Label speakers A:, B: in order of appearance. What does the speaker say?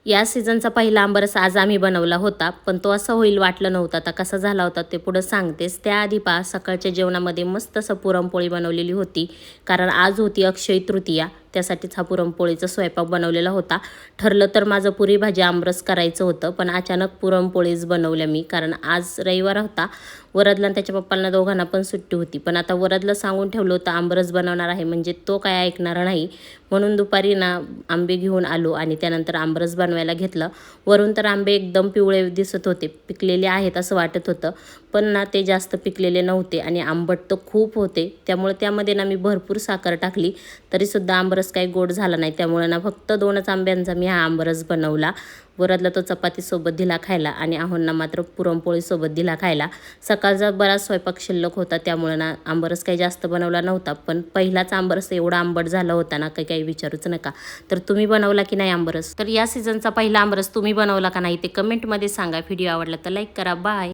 A: या सीझनचा पहिला आंबरस आज आम्ही बनवला होता, पण तो असा होईल वाटलं नव्हतं. आता कसा झाला होता ते पुढं सांगतेच. त्याआधी पहा सकाळच्या जेवणामध्ये मस्त असं पुरणपोळी बनवलेली होती, कारण आज होती अक्षय तृतीया. त्यासाठीच हा पुरणपोळीचा स्वयंपाक बनवलेला होता. ठरलं तर माझं पुरी भाजी आमरस करायचं होतं, पण अचानक पुरणपोळीच बनवल्या मी, कारण आज रविवार होता. वरदला आणि त्याच्या पप्पांना दोघांना पण सुट्टी होती. पण आता वरदला सांगून ठेवलं होतं आमरस बनवणार आहे, म्हणजे तो काय ऐकणार नाही. म्हणून दुपारी ना आंबे घेऊन आलो आणि त्यानंतर आमरस बनवायला घेतलं. वरून तर आंबे एकदम पिवळे दिसत होते, पिकलेले आहेत असं वाटत होतं, पण ना ते जास्त पिकलेले नव्हते आणि आंबट तर खूप होते. त्यामुळे त्यामध्ये ना मी भरपूर साखर टाकली, तरीसुद्धा आंबरस काही गोड झाला नाही. त्यामुळे ना फक्त 2च आंब्यांचा मी हा आंबरस बनवला. वरदला तो चपातीसोबत दिला खायला आणि आहोंना मात्र पुरणपोळीसोबत दिला खायला. सकाळचा बराच स्वयंपाक शिल्लक होता, त्यामुळे ना आंबरस काही जास्त बनवला नव्हता, पण पहिलाच आंबरस एवढा आंबट झाला होता ना काही विचारूच नका. तर तुम्ही बनवला की नाही आंबरस? तर या सीझनचा पहिला आंबरस तुम्ही बनवला का नाही ते कमेंटमध्ये सांगा. व्हिडिओ आवडला तर लाईक करा. बाय.